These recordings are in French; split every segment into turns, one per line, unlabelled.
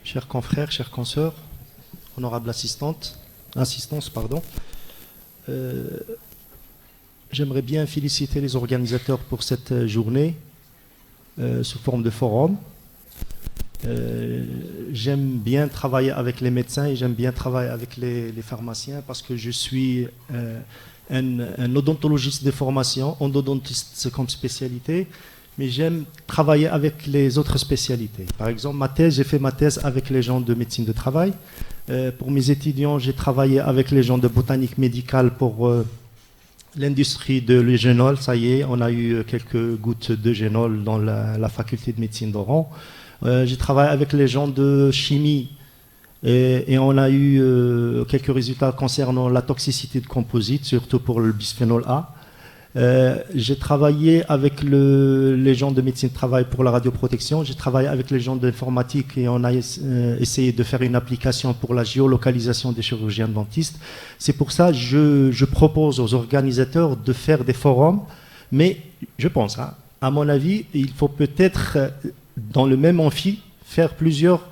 chers confrères, chères consoeurs, honorable assistance, pardon. Euh, J'aimerais bien féliciter les organisateurs pour cette journée sous forme de forum. J'aime bien travailler avec les médecins et j'aime bien travailler avec les pharmaciens parce que je suis un odontologiste de formation, endodontiste comme spécialité, mais j'aime travailler avec les autres spécialités. Par exemple, j'ai fait ma thèse avec les gens de médecine de travail. Pour mes étudiants, j'ai travaillé avec les gens de botanique médicale pour l'industrie de l'eugénol. Ça y est, on a eu quelques gouttes d'eugénol dans la faculté de médecine d'Oran. J'ai travaillé avec les gens de chimie et on a eu quelques résultats concernant la toxicité de composites, surtout pour le bisphénol A. J'ai travaillé avec les gens de médecine de travail pour la radioprotection. J'ai travaillé avec les gens d'informatique et on a essayé de faire une application pour la géolocalisation des chirurgiens dentistes. C'est pour ça que je propose aux organisateurs de faire des forums, mais je pense, à mon avis, il faut peut-être dans le même amphi faire plusieurs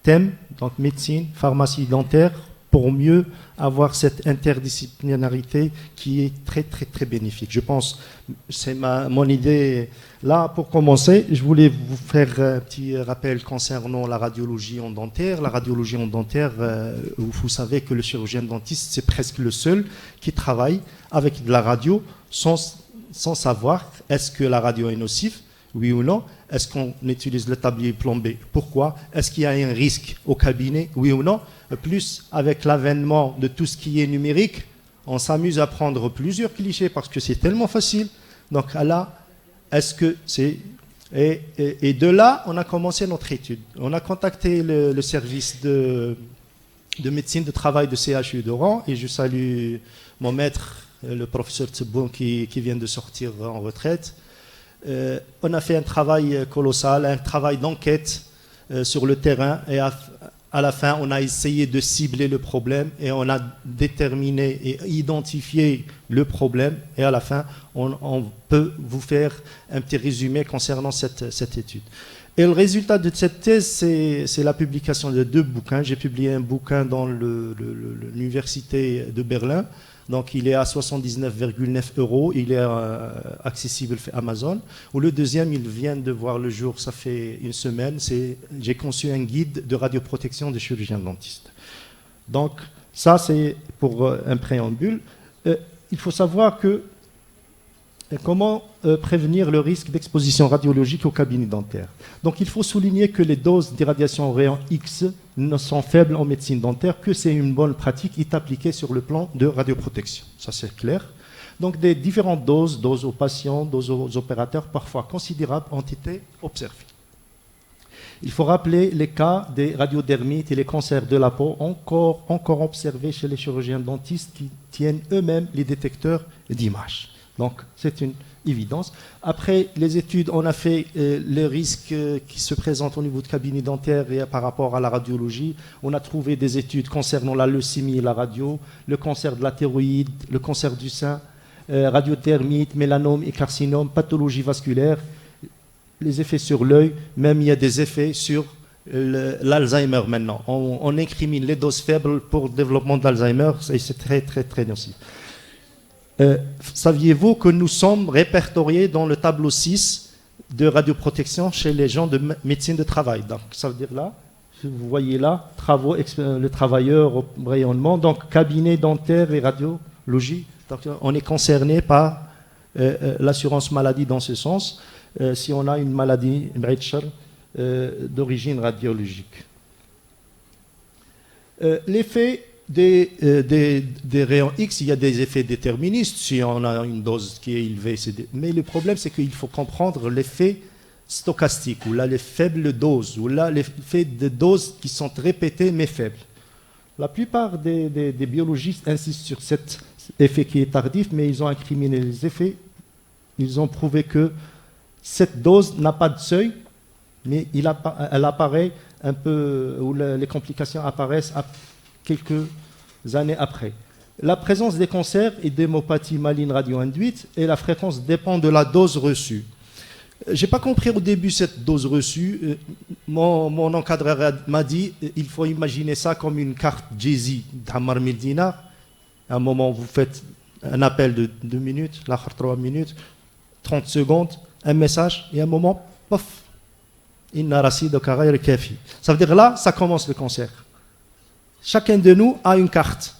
thèmes, donc médecine, pharmacie, dentaire, pour mieux avoir cette interdisciplinarité qui est très très très bénéfique. Je pense, c'est mon idée. Là, pour commencer, je voulais vous faire un petit rappel concernant la radiologie en dentaire. La radiologie en dentaire, vous savez que le chirurgien dentiste, c'est presque le seul qui travaille avec de la radio sans savoir est-ce que la radio est nocive, oui ou non. Est-ce qu'on utilise le tablier plombé? Pourquoi? Est-ce qu'il y a un risque au cabinet? Oui ou non? Plus avec l'avènement de tout ce qui est numérique, on s'amuse à prendre plusieurs clichés parce que c'est tellement facile. Donc là, est-ce que c'est... Et de là, on a commencé notre étude. On a contacté le service de médecine de travail de CHU d'Oran et je salue mon maître, le professeur Tseboun qui vient de sortir en retraite. On a fait un travail colossal, un travail d'enquête sur le terrain et à la fin, on a essayé de cibler le problème et on a déterminé et identifié le problème et à la fin, on peut vous faire un petit résumé concernant cette étude. Et le résultat de cette thèse, c'est la publication de 2 bouquins. J'ai publié un bouquin dans l'université de Berlin. Donc, il est à 79,9 €. Il est accessible sur Amazon. Ou le deuxième, il vient de voir le jour, ça fait une semaine. J'ai conçu un guide de radioprotection des chirurgiens dentistes. Donc, ça, c'est pour un préambule. Il faut savoir comment prévenir le risque d'exposition radiologique au cabinet dentaire. Donc, il faut souligner que les doses d'irradiation au rayon X ne sont faibles en médecine dentaire, que c'est une bonne pratique est appliquée sur le plan de radioprotection. Ça, c'est clair. Donc, des différentes doses aux patients, doses aux opérateurs, parfois considérables, ont été observées. Il faut rappeler les cas des radiodermites et les cancers de la peau encore observés chez les chirurgiens dentistes qui tiennent eux-mêmes les détecteurs d'images. Donc, c'est une évidence. Après les études, on a fait les risques qui se présentent au niveau de cabinet dentaire et par rapport à la radiologie. On a trouvé des études concernant la leucémie et la radio, le cancer de la thyroïde, le cancer du sein, radiodermite, mélanome et carcinome, pathologie vasculaire, les effets sur l'œil, même il y a des effets sur l'Alzheimer maintenant. On incrimine les doses faibles pour le développement de l'Alzheimer et c'est très, très, très nocif. Saviez-vous que nous sommes répertoriés dans le tableau 6 de radioprotection chez les gens de médecine de travail? Donc, ça veut dire là, vous voyez là, le travailleur au rayonnement, donc cabinet dentaire et radiologie. Donc, on est concerné par l'assurance maladie dans ce sens, si on a une maladie d'origine radiologique. L'effet des rayons X, il y a des effets déterministes si on a une dose qui est élevée. Mais le problème, c'est qu'il faut comprendre l'effet stochastique, ou là les faibles doses, ou là l'effet de doses qui sont répétées mais faibles. La plupart des biologistes insistent sur cet effet qui est tardif, mais ils ont incriminé les effets. Ils ont prouvé que cette dose n'a pas de seuil, mais elle apparaît un peu, ou les complications apparaissent à quelques années après. La présence des cancers et d'hémopathie maligne radio-induite et la fréquence dépend de la dose reçue. Je n'ai pas compris au début cette dose reçue. mon encadreur m'a dit, il faut imaginer ça comme une carte Jay-Z d'Ammar Medina. À un moment, vous faites un appel de 2 minutes, là, 3 minutes, 30 secondes, un message, et à un moment, pof, inna rasidaka ghayr kafi. Ça veut dire là, ça commence le cancer. Chacun de nous a une carte.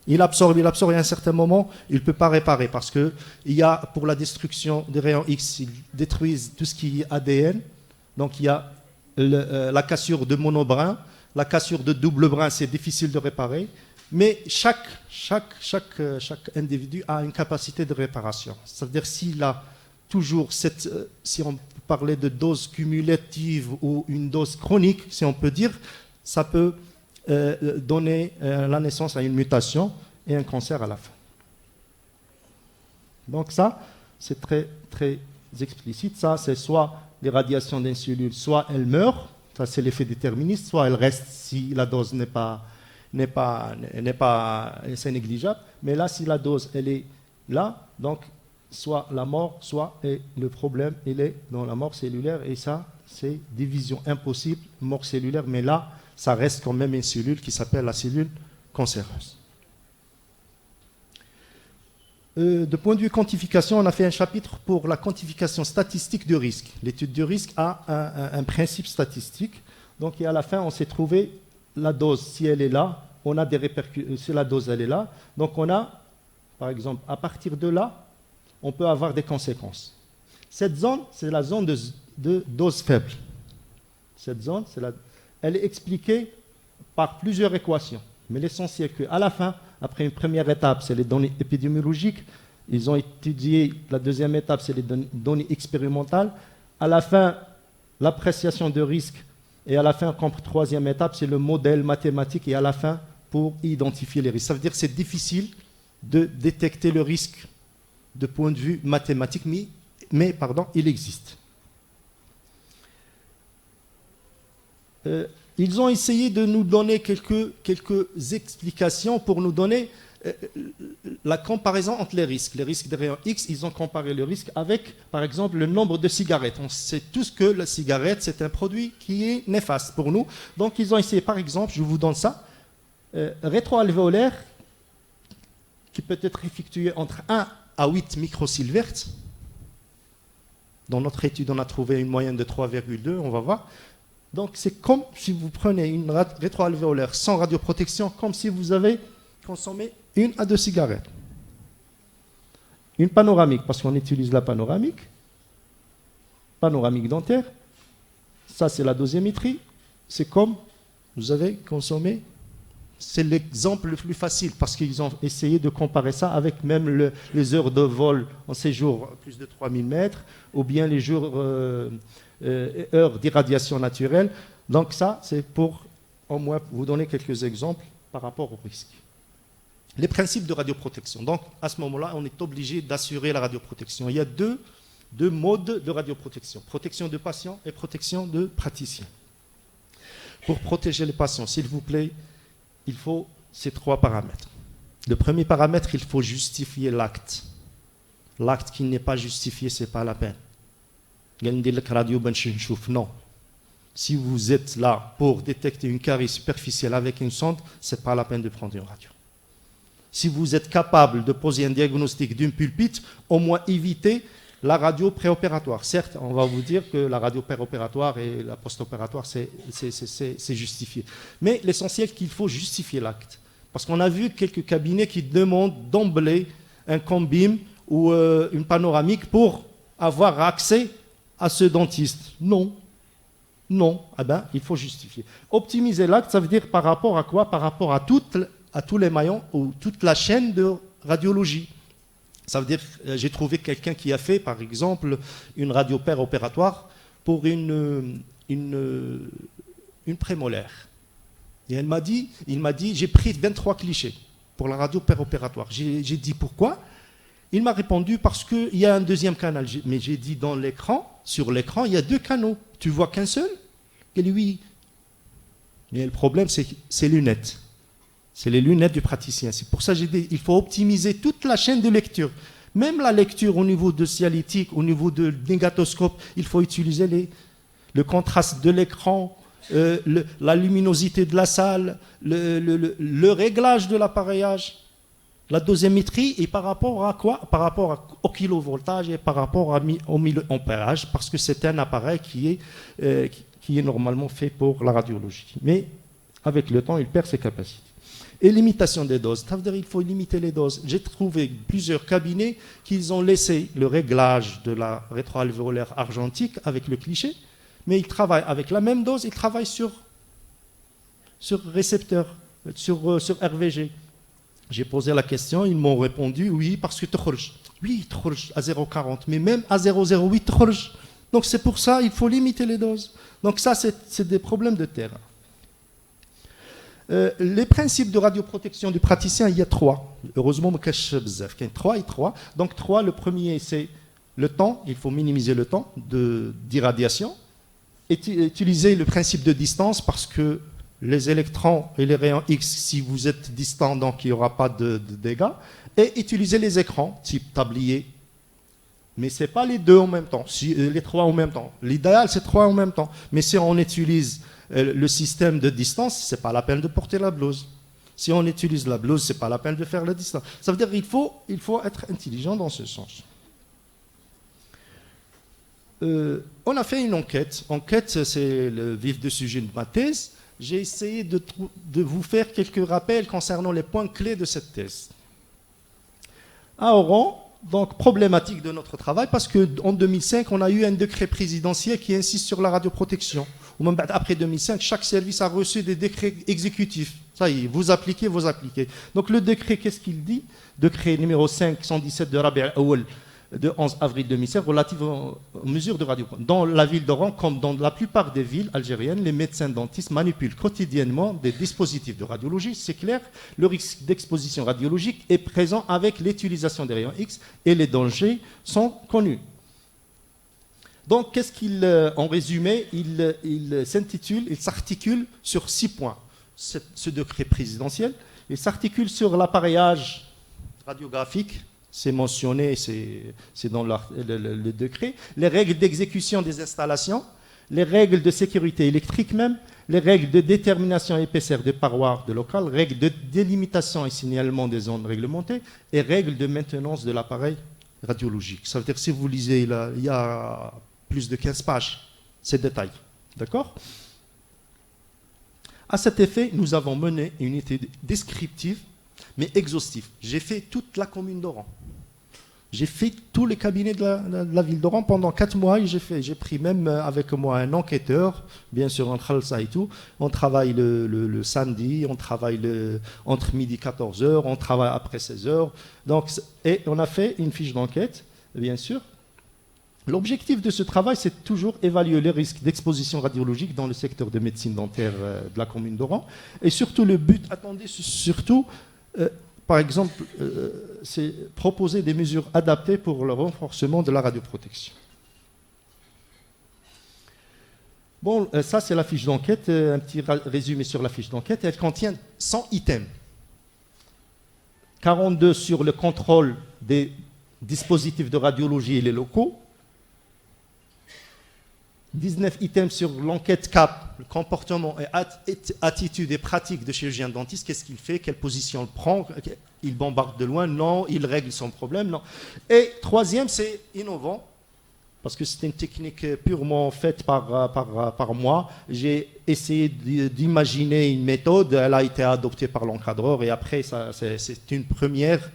Il absorbe, et à un certain moment, il ne peut pas réparer parce que il y a, pour la destruction des rayons X, ils détruisent tout ce qui est ADN. Donc il y a la cassure de monobrin, la cassure de double brin, c'est difficile de réparer. Mais chaque individu a une capacité de réparation. C'est-à-dire s'il a toujours cette, si on parlait de dose cumulative ou une dose chronique, si on peut dire, ça peut donner la naissance à une mutation et un cancer à la fin. Donc ça, c'est très, très explicite. Ça, c'est soit les radiations d'une cellule, soit elles meurent, ça c'est l'effet déterministe, soit elles restent si la dose c'est négligeable. Mais là, si la dose, elle est là, donc soit la mort, soit et le problème, il est dans la mort cellulaire, et ça, c'est division impossible, mort cellulaire, mais là, ça reste quand même une cellule qui s'appelle la cellule cancéreuse. De point de vue quantification, on a fait un chapitre pour la quantification statistique du risque. L'étude du risque a un principe statistique. Donc, et à la fin, on s'est trouvé la dose, si elle est là, on a des répercussions, si la dose elle est là. Donc, on a, par exemple, à partir de là, on peut avoir des conséquences. Cette zone, c'est la zone de dose faible. Cette zone, elle est expliquée par plusieurs équations. Mais l'essentiel est qu'à la fin, après une première étape, c'est les données épidémiologiques. Ils ont étudié la deuxième étape, c'est les données expérimentales. À la fin, l'appréciation de risque. Et à la fin, comme troisième étape, c'est le modèle mathématique. Et à la fin, pour identifier les risques. Ça veut dire que c'est difficile de détecter le risque de point de vue mathématique, mais il existe. Ils ont essayé de nous donner quelques explications pour nous donner la comparaison entre les risques. Les risques des rayons X, ils ont comparé le risque avec, par exemple, le nombre de cigarettes. On sait tous que la cigarette, c'est un produit qui est néfaste pour nous. Donc, ils ont essayé, par exemple, je vous donne ça, rétroalvéolaire, qui peut être effectué entre 1 à 8 microsieverts. Dans notre étude, on a trouvé une moyenne de 3,2, on va voir. Donc, c'est comme si vous prenez une rétroalvéolaire sans radioprotection, comme si vous avez consommé 1 à 2 cigarettes. Une panoramique, parce qu'on utilise la panoramique dentaire. Ça, c'est la dosimétrie. C'est comme vous avez consommé. C'est l'exemple le plus facile, parce qu'ils ont essayé de comparer ça avec même les heures de vol en séjour plus de 3000 mètres, ou bien les jours... heures d'irradiation naturelle. Donc ça, c'est pour au moins vous donner quelques exemples par rapport au risque. Les principes de radioprotection. Donc à ce moment-là, on est obligé d'assurer la radioprotection. Il y a deux modes de radioprotection. Protection de patients et protection de praticiens. Pour protéger les patients, s'il vous plaît, il faut ces 3 paramètres. Le premier paramètre, il faut justifier l'acte. L'acte qui n'est pas justifié, ce n'est pas la peine. Non. Si vous êtes là pour détecter une carie superficielle avec une sonde, ce n'est pas la peine de prendre une radio. Si vous êtes capable de poser un diagnostic d'une pulpite, au moins évitez la radio préopératoire. Certes, on va vous dire que la radio préopératoire et la post-opératoire, c'est justifié. Mais l'essentiel, c'est qu'il faut justifier l'acte. Parce qu'on a vu quelques cabinets qui demandent d'emblée un combim ou une panoramique pour avoir accès à ce dentiste. Non. Il faut justifier. Optimiser l'acte, ça veut dire par rapport à quoi? Par rapport à tous les maillons ou toute la chaîne de radiologie. Ça veut dire, j'ai trouvé quelqu'un qui a fait, par exemple, une radio opératoire pour une prémolaire. Et il m'a dit, j'ai pris 23 clichés pour la radio opératoire. J'ai dit pourquoi? Il m'a répondu parce qu'il y a un deuxième canal. Mais j'ai dit sur l'écran, il y a 2 canaux. Tu vois qu'un seul? Et lui, mais le problème, c'est les lunettes. C'est les lunettes du praticien. C'est pour ça que j'ai dit, il faut optimiser toute la chaîne de lecture. Même la lecture au niveau de cialytique, au niveau de négatoscope, il faut utiliser le contraste de l'écran, la luminosité de la salle, le réglage de l'appareillage, la dosimétrie, et par rapport à quoi? Par rapport au kilovoltage et par rapport au milliampérage, parce que c'est un appareil qui est normalement fait pour la radiologie. Mais avec le temps, il perd ses capacités. Et l'imitation des doses, ça veut dire qu'il faut limiter les doses. J'ai trouvé plusieurs cabinets qui ont laissé le réglage de la rétroalvéolaire argentique avec le cliché, mais ils travaillent avec la même dose, ils travaillent sur récepteur, sur RVG. J'ai posé la question, ils m'ont répondu oui, parce que oui, à 0,40, mais même à 0,08, donc c'est pour ça il faut limiter les doses. Donc ça, c'est des problèmes de terrain. Les principes de radioprotection du praticien, il y a 3. Heureusement, il y a 3 et 3. Donc 3, le premier, c'est le temps. Il faut minimiser le temps d'irradiation. Utiliser le principe de distance parce que les électrons et les rayons X, si vous êtes distant, donc il n'y aura pas de dégâts. Et utiliser les écrans, type tablier. Mais ce n'est pas les deux en même temps, les 3 en même temps. L'idéal, c'est 3 en même temps. Mais si on utilise le système de distance, ce n'est pas la peine de porter la blouse. Si on utilise la blouse, ce n'est pas la peine de faire la distance. Ça veut dire qu'il faut être intelligent dans ce sens. On a fait une enquête. Enquête, c'est le vif du sujet de ma thèse. J'ai essayé de vous faire quelques rappels concernant les points clés de cette thèse. À Oran, donc problématique de notre travail, parce qu'en 2005, on a eu un décret présidentiel qui insiste sur la radioprotection. Ou même après 2005, chaque service a reçu des décrets exécutifs. Ça y est, vous appliquez, vous appliquez. Donc le décret, qu'est-ce qu'il dit? Décret numéro 517 de Rabi' al-Awwal de 11 avril 2005 relative aux mesures de radioprotection. Dans la ville d'Oran, comme dans la plupart des villes algériennes, les médecins dentistes manipulent quotidiennement des dispositifs de radiologie. C'est clair, le risque d'exposition radiologique est présent avec l'utilisation des rayons X et les dangers sont connus. Donc, en résumé, il s'articule sur 6 points. Ce décret présidentiel, il s'articule sur l'appareillage radiographique, c'est mentionné, c'est dans le décret, les règles d'exécution des installations, les règles de sécurité électrique même, les règles de détermination épaisseur des parois de local, règles de délimitation et signalement des zones réglementées et règles de maintenance de l'appareil radiologique. Ça veut dire que si vous lisez, là, il y a plus de 15 pages, ces détails. D'accord? À cet effet, nous avons mené une étude descriptive, mais exhaustive. J'ai fait toute la commune d'Oran. J'ai fait tous les cabinets de la ville d'Oran pendant 4 mois. Et j'ai pris même avec moi un enquêteur, bien sûr, en Khalsa et tout. On travaille le samedi, on travaille entre midi et 14h, on travaille après 16h. Donc, et on a fait une fiche d'enquête, bien sûr. L'objectif de ce travail, c'est toujours évaluer les risques d'exposition radiologique dans le secteur de médecine dentaire de la commune d'Oran. Et surtout, le but, attendez, surtout, par exemple, c'est proposer des mesures adaptées pour le renforcement de la radioprotection. Bon, ça, c'est la fiche d'enquête, un petit résumé sur la fiche d'enquête. Elle contient 100 items. 42 sur le contrôle des dispositifs de radiologie et les locaux. 19 items sur l'enquête CAP, le comportement et attitude et pratique de chirurgien dentiste. Qu'est-ce qu'il fait? Quelle position il prend? Il bombarde de loin? Non. Il règle son problème? Non. Et troisième, c'est innovant, parce que c'est une technique purement faite par moi. J'ai essayé d'imaginer une méthode. Elle a été adoptée par l'encadreur et après, c'est une première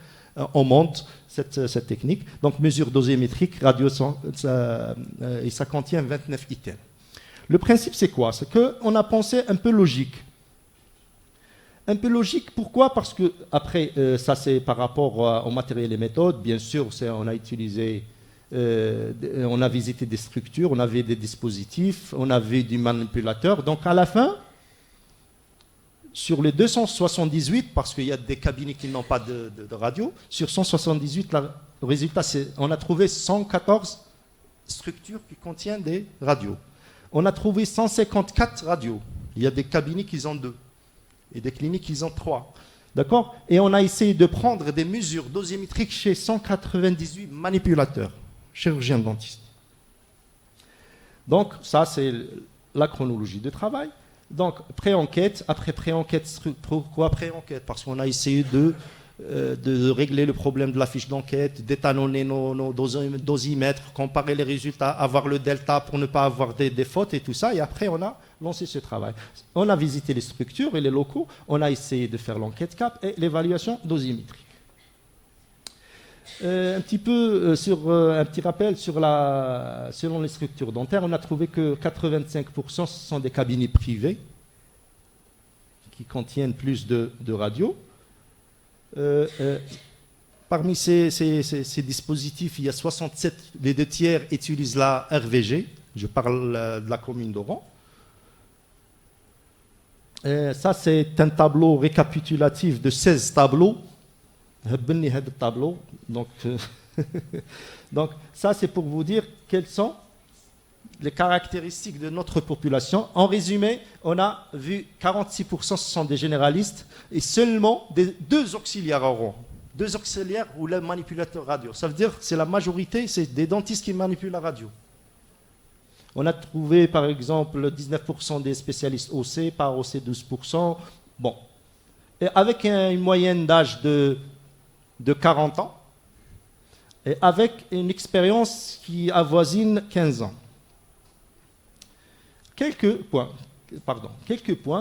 au monde, cette technique. Donc, mesure dosimétrique, radio, et ça contient 29 items. Le principe, c'est quoi? C'est qu'on a pensé un peu logique. Un peu logique, pourquoi? Parce que, après, ça c'est par rapport au matériel et méthodes. Bien sûr, on a utilisé, on a visité des structures, on avait des dispositifs, on avait du manipulateur. Donc, à la fin, sur les 278, parce qu'il y a des cabinets qui n'ont pas de radio, sur 178, le résultat, on a trouvé 114 structures qui contiennent des radios. On a trouvé 154 radios. Il y a des cabinets qui ont 2 et des cliniques qui ont 3. D'accord? Et on a essayé de prendre des mesures dosimétriques chez 198 manipulateurs, chirurgiens dentistes.
Donc, ça, c'est la chronologie de travail. Donc, pré-enquête. Après pré-enquête, pourquoi pré-enquête? Parce qu'on a essayé de régler le problème de la fiche d'enquête, d'étalonner nos dosimètres, comparer les résultats, avoir le delta pour ne pas avoir des fautes et tout ça. Et après, on a lancé ce travail. On a visité les structures et les locaux. On a essayé de faire l'enquête CAP et l'évaluation dosimétrique. Un petit rappel selon les structures dentaires, on a trouvé que 85% ce sont des cabinets privés qui contiennent plus de radios. Parmi ces dispositifs, il y a 67, les 2 tiers utilisent la RVG, je parle de la commune d'Oran. Ça, c'est un tableau récapitulatif de 16 tableaux. Donc, donc ça, c'est pour vous dire quelles sont les caractéristiques de notre population. En résumé, on a vu 46% ce sont des généralistes et seulement 2 auxiliaires auront. 2 auxiliaires ou le manipulateur radio. Ça veut dire que c'est la majorité, c'est des dentistes qui manipulent la radio. On a trouvé par exemple 19% des spécialistes OC, par OC 12%. Bon. Et avec une moyenne d'âge de 40 ans et avec une expérience qui avoisine 15 ans. Quelques points,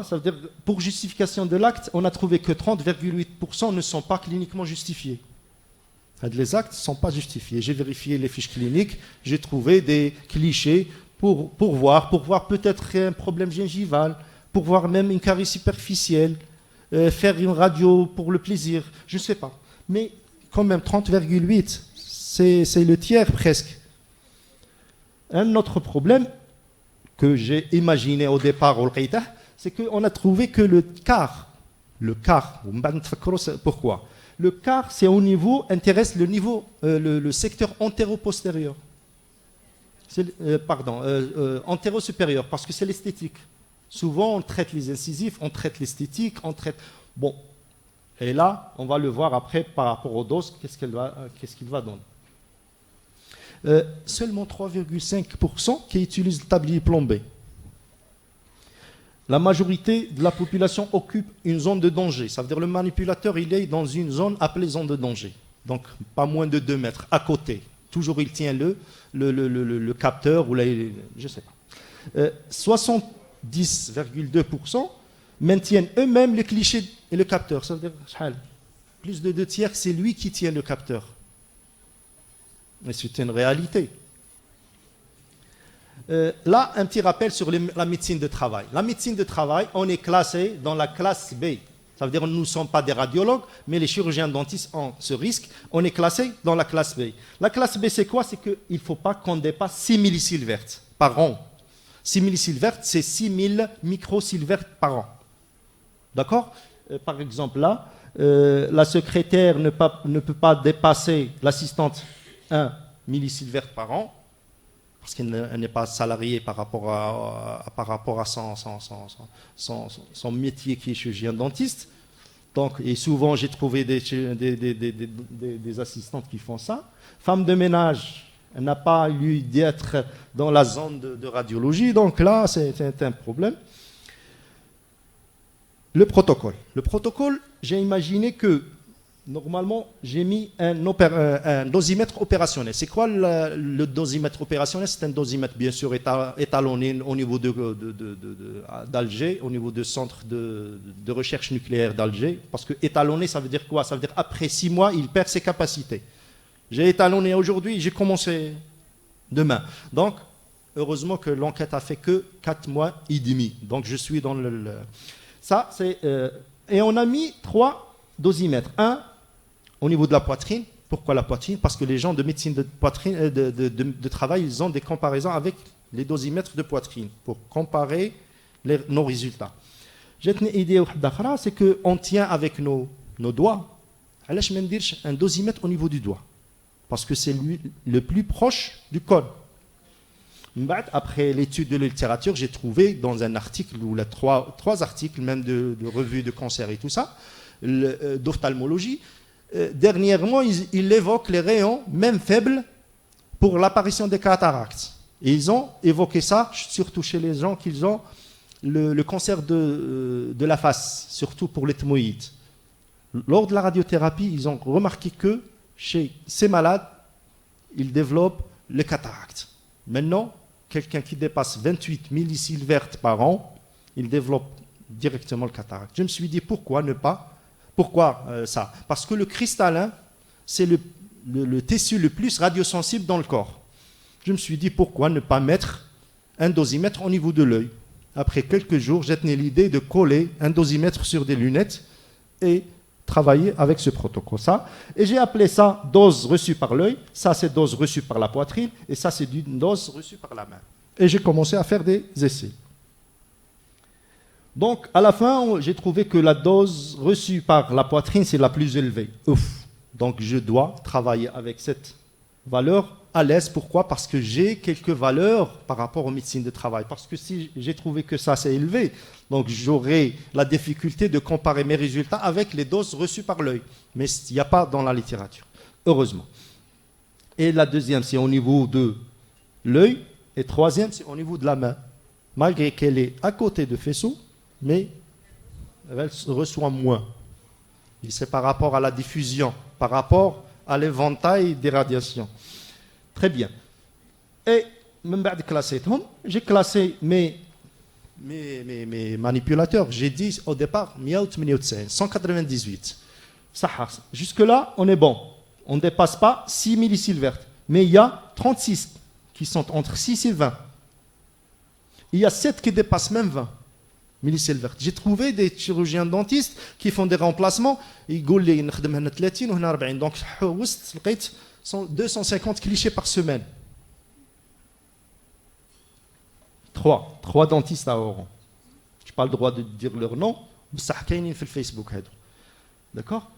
ça veut dire pour justification de l'acte, on a trouvé que 30,8% ne sont pas cliniquement justifiés. Les actes ne sont pas justifiés. J'ai vérifié les fiches cliniques, j'ai trouvé des clichés pour voir peut-être un problème gingival, pour voir même une carie superficielle, faire une radio pour le plaisir, je ne sais pas. Mais quand même 30,8, c'est le tiers presque. Un autre problème que j'ai imaginé au départ, c'est qu'on a trouvé que le quart, pourquoi? Le quart, c'est au niveau, intéresse le niveau, le secteur antéro-postérieur. Antéro-supérieur, parce que c'est l'esthétique. Souvent, on traite les incisifs, on traite l'esthétique, on traite... Bon, et là, on va le voir après par rapport aux doses, qu'est-ce qu'il va donner. Seulement 3,5% qui utilisent le tablier plombé. La majorité de la population occupe une zone de danger. Ça veut dire que le manipulateur, il est dans une zone appelée zone de danger. Donc, pas moins de 2 mètres, à côté. Toujours, il tient le capteur, ou je ne sais pas. 70,2% maintiennent eux-mêmes le cliché et le capteur. Ça veut dire plus de 2 tiers, c'est lui qui tient le capteur. Mais c'est une réalité. Là, un petit rappel sur la médecine de travail. La médecine de travail, on est classé dans la classe B. Ça veut dire que nous ne sommes pas des radiologues, mais les chirurgiens dentistes ont ce risque. On est classé dans la classe B. La classe B, c'est quoi? C'est qu'il ne faut pas qu'on dépasse 6 millisieverts par an. 6 millisieverts, c'est 6000 microsieverts par an. D'accord? Par exemple, là, la secrétaire ne peut pas dépasser l'assistante 1 millisievert par an, parce qu'elle n'est pas salariée par rapport à son métier qui est chirurgien dentiste. Donc, et souvent, j'ai trouvé des assistantes qui font ça. Femme de ménage, elle n'a pas lieu d'être dans la zone de radiologie, donc là, c'est un problème. Le protocole. Le protocole, j'ai imaginé que normalement, j'ai mis un dosimètre opérationnel. C'est quoi le dosimètre opérationnel? C'est un dosimètre, bien sûr, étalonné au niveau d'Alger, au niveau du centre de recherche nucléaire d'Alger. Parce que étalonné, ça veut dire quoi? Ça veut dire après 6 mois, il perd ses capacités. J'ai étalonné aujourd'hui, j'ai commencé demain. Donc, heureusement que l'enquête a fait que 4 mois et demi. Donc, je suis dans ça, c'est... et on a mis 3 dosimètres. Un, au niveau de la poitrine. Pourquoi la poitrine? Parce que les gens de médecine de poitrine, de travail, ils ont des comparaisons avec les dosimètres de poitrine pour comparer nos résultats. J'ai une idée, c'est qu'on tient avec nos doigts. Je vais dire un dosimètre au niveau du doigt. Parce que c'est le plus proche du code. Après l'étude de la littérature, j'ai trouvé dans un article, ou 3 articles, même de revues de cancer et tout ça, d'ophtalmologie. Dernièrement, il évoque les rayons, même faibles, pour l'apparition des cataractes. Et ils ont évoqué ça, surtout chez les gens qui ont le cancer de la face, surtout pour les thymoïdes. Lors de la radiothérapie, ils ont remarqué que chez ces malades, ils développent les cataractes. Maintenant, quelqu'un qui dépasse 28 millisieverts par an, il développe directement le cataracte. Je me suis dit, pourquoi ne pas? Pourquoi ça? Parce que le cristallin, c'est le tissu le plus radiosensible dans le corps. Je me suis dit, pourquoi ne pas mettre un dosimètre au niveau de l'œil? Après quelques jours, j'ai tenu l'idée de coller un dosimètre sur des lunettes et travailler avec ce protocole. Et j'ai appelé ça dose reçue par l'œil, ça c'est dose reçue par la poitrine, et ça c'est une dose reçue par la main. Et j'ai commencé à faire des essais. Donc à la fin, j'ai trouvé que la dose reçue par la poitrine, c'est la plus élevée. Ouf. Donc je dois travailler avec cette valeur à l'aise. Pourquoi? Parce que j'ai quelques valeurs par rapport aux médecines de travail. Parce que si j'ai trouvé que ça c'est élevé, donc j'aurai la difficulté de comparer mes résultats avec les doses reçues par l'œil. Mais il n'y a pas dans la littérature, heureusement. Et la deuxième, c'est au niveau de l'œil. Et troisième, c'est au niveau de la main. Malgré qu'elle est à côté de faisceau, mais elle reçoit moins. Et c'est par rapport à la diffusion, par rapport à l'éventail des radiations. Très bien. Et j'ai classé mes manipulateurs. J'ai dit au départ 198. Jusque-là, on est bon. On ne dépasse pas 6 millisieverts. Mais il y a 36 qui sont entre 6 et 20. Il y a 7 qui dépassent même 20 millisieverts. J'ai trouvé des chirurgiens dentistes qui font des remplacements. Ils disent 30 ou 40. Donc, 250 clichés par semaine. 3 dentistes à Oran. Je n'ai pas le droit de dire leur nom, mais ça a été sur Facebook. D'accord?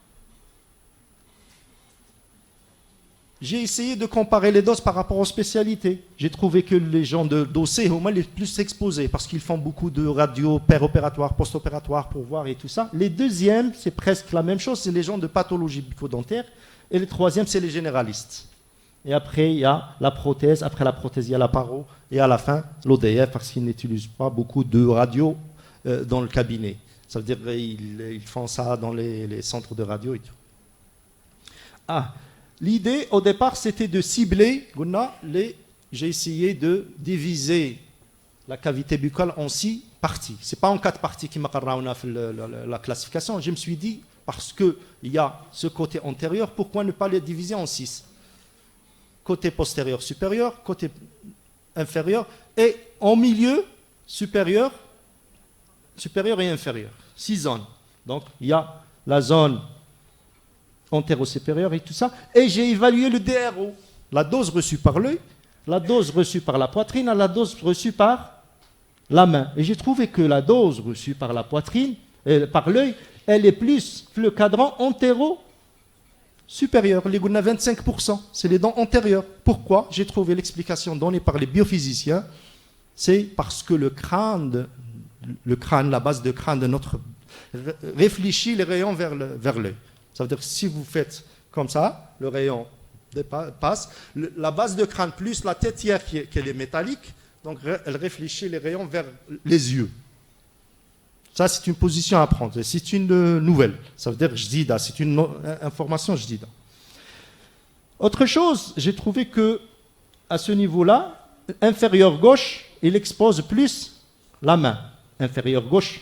J'ai essayé de comparer les doses par rapport aux spécialités. J'ai trouvé que les gens de dossier sont les plus exposés parce qu'ils font beaucoup de radio péropératoire, post-opératoire pour voir et tout ça. Les deuxièmes, c'est presque la même chose, c'est les gens de pathologie bucco-dentaire. Et le troisième, c'est les généralistes. Et après, il y a la prothèse. Après la prothèse, il y a la paro. Et à la fin, l'ODF, parce qu'ils n'utilisent pas beaucoup de radio dans le cabinet. Ça veut dire qu'ils font ça dans les centres de radio et tout. L'idée, au départ, c'était de cibler. J'ai essayé de diviser la cavité buccale en 6 parties. Ce n'est pas en 4 parties qui m'a fait la classification. Je me suis dit, parce qu'il y a ce côté antérieur, pourquoi ne pas les diviser en 6? Côté postérieur supérieur, côté inférieur, et en milieu supérieur et inférieur. 6 zones. Donc, il y a la zone antéro-supérieure et tout ça. Et j'ai évalué le DRO, la dose reçue par l'œil, la dose reçue par la poitrine, et la dose reçue par la main. Et j'ai trouvé que la dose reçue par la poitrine, par l'œil, elle est plus le cadran antéro-supérieur. Les gouna 25%, c'est les dents antérieures. Pourquoi? J'ai trouvé l'explication donnée par les biophysiciens. C'est parce que le crâne, la base de crâne de notre réfléchit les rayons vers l'œil. Ça veut dire que si vous faites comme ça, le rayon passe. La base de crâne plus la têtière qui est métallique, donc elle réfléchit les rayons vers les yeux. Ça, c'est une position à prendre. C'est une nouvelle. Ça veut dire jdida. C'est une information jdida. Autre chose, j'ai trouvé que à ce niveau-là, inférieur gauche, il expose plus la main. Inférieur gauche,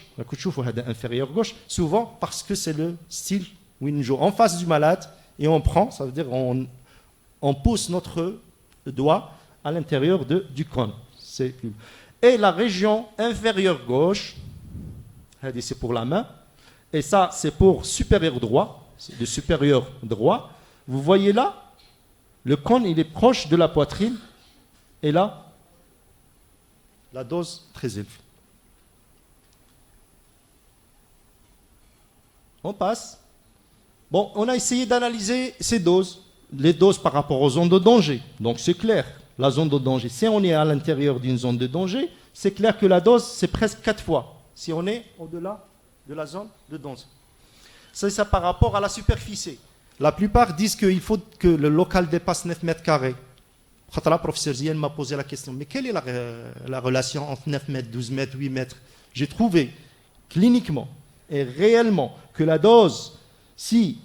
inférieur gauche, souvent parce que c'est le style où on joue en face du malade et on prend, ça veut dire on pousse notre doigt à l'intérieur du cône. Et la région inférieure gauche, c'est pour la main, et ça c'est pour supérieur droit, le supérieur droit. Vous voyez là, le cône il est proche de la poitrine, et là, la dose très élevée. On passe. Bon, on a essayé d'analyser ces doses, les doses par rapport aux zones de danger. Donc c'est clair, la zone de danger, si on est à l'intérieur d'une zone de danger, c'est clair que la dose c'est presque 4 fois. Si on est au-delà de la zone de danger. C'est ça par rapport à la superficie. La plupart disent qu'il faut que le local dépasse 9 mètres carrés. La professeure Ziane m'a posé la question, mais quelle est la relation entre 9 mètres, 12 mètres, 8 mètres? J'ai trouvé cliniquement et réellement que la dose, si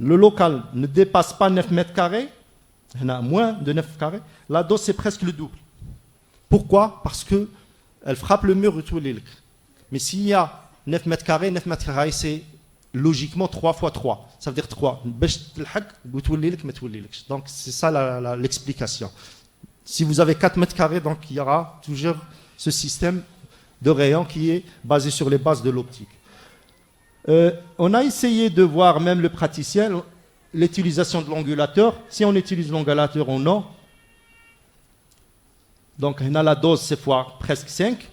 le local ne dépasse pas 9 mètres carrés, il y en a moins de 9 mètres carrés, la dose c'est presque le double. Pourquoi? Parce qu'elle frappe le mur et tout l'île. Mais s'il y a 9 mètres carrés, c'est logiquement 3 fois 3. Ça veut dire 3. Donc c'est ça l'explication. Si vous avez 4 mètres carrés, donc il y aura toujours ce système de rayon qui est basé sur les bases de l'optique. On a essayé de voir même le praticien, l'utilisation de l'angulateur. Si on utilise l'angulateur ou non. Donc on a la dose, c'est fois presque 5.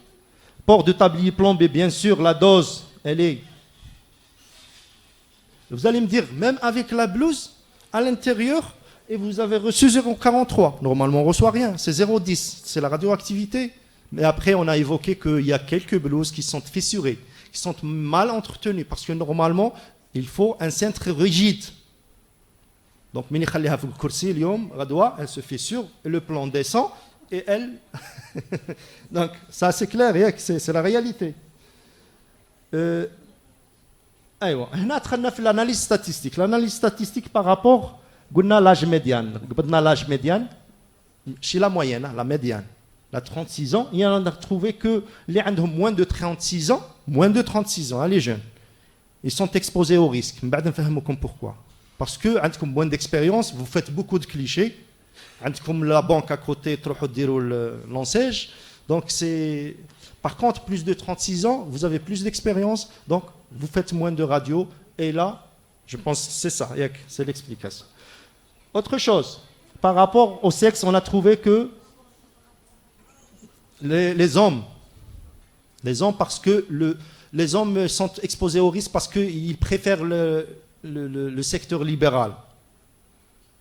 Port de tablier plombé, bien sûr, la dose, elle est... Vous allez me dire, même avec la blouse, à l'intérieur, et vous avez reçu 0,43. Normalement, on ne reçoit rien, c'est 0,10. C'est la radioactivité. Mais après, on a évoqué qu'il y a quelques blouses qui sont fissurées, qui sont mal entretenues, parce que normalement, il faut un cintre rigide. Donc, elle se fissure, et le plan descend, et elle... Donc, ça c'est clair, c'est la réalité. L'analyse statistique. L'analyse statistique par rapport à l'âge médian. L'âge médian, chez la moyenne, la médiane, la 36 ans, il y en a trouvé que les gens ont moins de 36 ans, les jeunes, ils sont exposés au risque. Pourquoi? Parce que, avec moins d'expérience, vous faites beaucoup de clichés. Comme la banque à côté, l'enseigne. Donc c'est... Par contre, plus de 36 ans, vous avez plus d'expérience, donc vous faites moins de radio. Et là, je pense que c'est ça, c'est l'explication. Autre chose, par rapport au sexe, on a trouvé que les hommes, parce que les hommes sont exposés au risque parce qu'ils préfèrent le secteur libéral.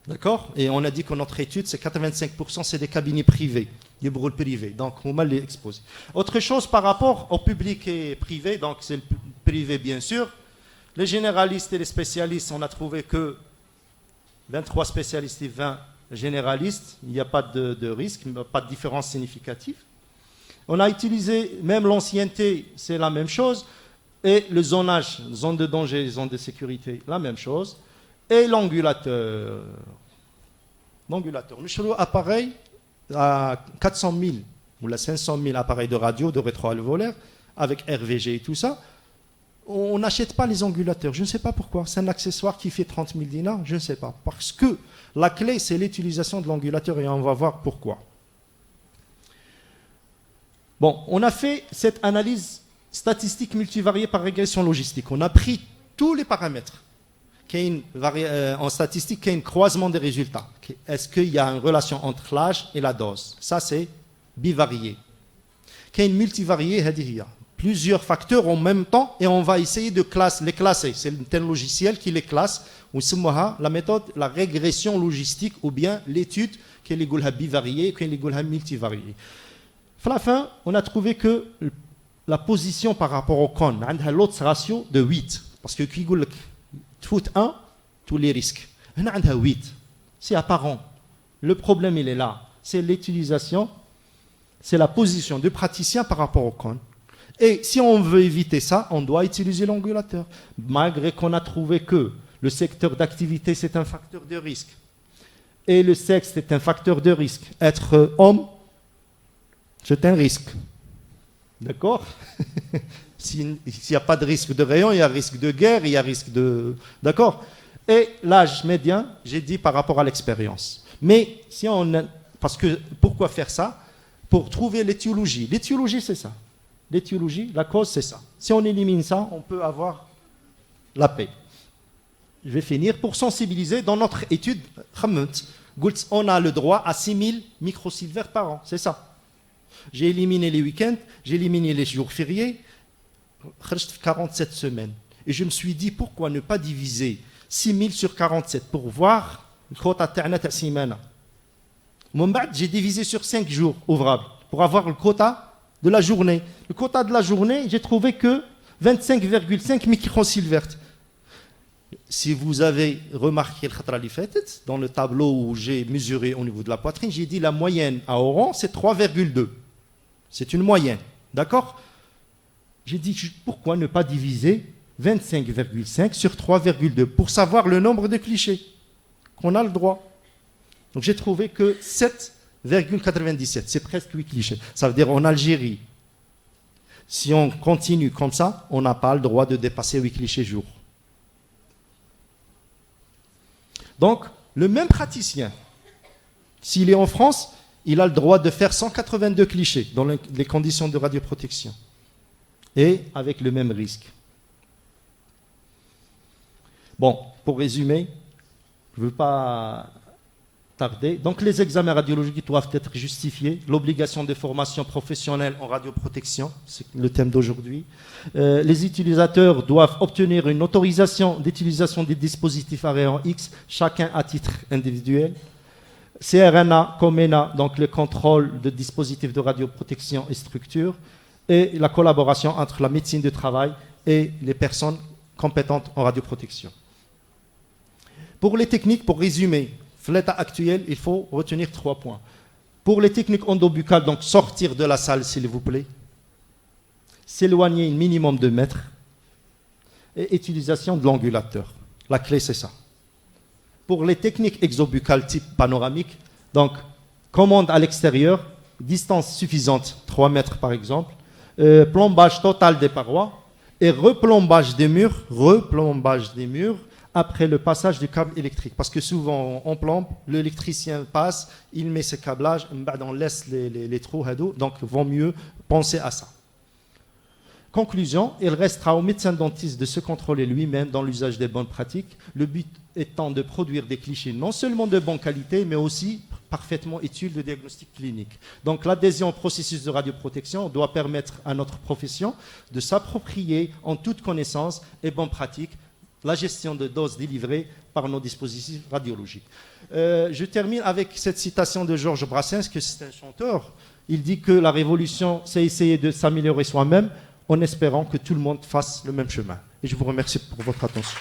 D'accord? Et on a dit que notre étude, c'est 85%, c'est des cabinets privés, des bureaux privés. Donc, on va les exposer. Autre chose par rapport au public et privé, donc c'est le privé bien sûr. Les généralistes et les spécialistes, on a trouvé que 23 spécialistes et 20 généralistes, il n'y a pas de risque, pas de différence significative. On a utilisé, même l'ancienneté, c'est la même chose. Et le zonage, zone de danger, zone de sécurité, la même chose. Et l'angulateur. Le appareil à 400 000 ou la 500 000 appareils de radio, de rétro-alvéolaire, avec RVG et tout ça, on n'achète pas les angulateurs. Je ne sais pas pourquoi. C'est un accessoire qui fait 30 000 dinars. Je ne sais pas. Parce que la clé, c'est l'utilisation de l'angulateur et on va voir pourquoi. Bon, on a fait cette analyse statistique multivariée par régression logistique. On a pris tous les paramètres. En statistique, il y a un croisement des résultats. Est-ce qu'il y a une relation entre l'âge et la dose? Ça, c'est bivarié. Il y a une multivariée, plusieurs facteurs en même temps, et on va essayer de les classer. C'est un logiciel qui les classe. On s'appelle la méthode, la régression logistique, ou bien l'étude qui est bivariée, qui est multivariée. À la fin, on a trouvé que la position par rapport au cône, a l'autre ratio de 8. Parce que qui dit foot 1, tous les risques. On a 8. C'est apparent. Le problème, il est là. C'est l'utilisation, c'est la position du praticien par rapport au cône. Et si on veut éviter ça, on doit utiliser l'angulateur. Malgré qu'on a trouvé que le secteur d'activité, c'est un facteur de risque. Et le sexe, c'est un facteur de risque. Être homme, c'est un risque. D'accord? S'il n'y a pas de risque de rayon, il y a risque de guerre, il y a risque de... D'accord? Et l'âge médian, j'ai dit par rapport à l'expérience. Mais si on... Parce que, pourquoi faire ça? Pour trouver l'étiologie. L'étiologie, c'est ça. L'étiologie, la cause, c'est ça. Si on élimine ça, on peut avoir la paix. Je vais finir. Pour sensibiliser, dans notre étude, on a le droit à 6000 microsieverts par an. C'est ça. J'ai éliminé les week-ends, j'ai éliminé les jours fériés, 47 semaines. Et je me suis dit, pourquoi ne pas diviser 6000 sur 47 pour voir le quota de semaine. J'ai divisé sur 5 jours ouvrables pour avoir le quota de la journée. Le quota de la journée, j'ai trouvé que 25,5 microsieverts. si vous avez remarqué dans le tableau où j'ai mesuré au niveau de la poitrine, j'ai dit la moyenne à Oran, c'est 3,2. C'est une moyenne. D'accord? J'ai dit pourquoi ne pas diviser 25,5 sur 3,2 pour savoir le nombre de clichés qu'on a le droit. Donc j'ai trouvé que 7,97, c'est presque 8 clichés. Ça veut dire en Algérie, si on continue comme ça, on n'a pas le droit de dépasser 8 clichés jour. Donc, le même praticien, s'il est en France, il a le droit de faire 182 clichés dans les conditions de radioprotection. Et avec le même risque. Bon, pour résumer, je ne veux pas tarder. Donc, les examens radiologiques doivent être justifiés. L'obligation de formation professionnelle en radioprotection, c'est le thème d'aujourd'hui. Les utilisateurs doivent obtenir une autorisation d'utilisation des dispositifs à rayon X, chacun à titre individuel. CRNA, COMENA, donc le contrôle de dispositifs de radioprotection et structures, et la collaboration entre la médecine du travail et les personnes compétentes en radioprotection. Pour les techniques, pour résumer, l'état actuel, il faut retenir 3 points. Pour les techniques endobuccales, donc sortir de la salle, s'il vous plaît, s'éloigner un minimum de mètres, et utilisation de l'angulateur. La clé, c'est ça. Pour les techniques exobuccales type panoramique, donc commande à l'extérieur, distance suffisante, 3 mètres par exemple, plombage total des parois et replombage des murs après le passage du câble électrique. Parce que souvent, on plombe, l'électricien passe, il met ses câblages, on laisse les trous, donc il vaut mieux penser à ça. Conclusion, il restera au médecin dentiste de se contrôler lui-même dans l'usage des bonnes pratiques, le but étant de produire des clichés non seulement de bonne qualité, mais aussi parfaitement utiles de diagnostic clinique. Donc l'adhésion au processus de radioprotection doit permettre à notre profession de s'approprier en toute connaissance et bonne pratique la gestion de doses délivrées par nos dispositifs radiologiques. Je termine avec cette citation de Georges Brassens, que c'est un chanteur. Il dit que la révolution, c'est essayer de s'améliorer soi-même en espérant que tout le monde fasse le même chemin. Et je vous remercie pour votre attention.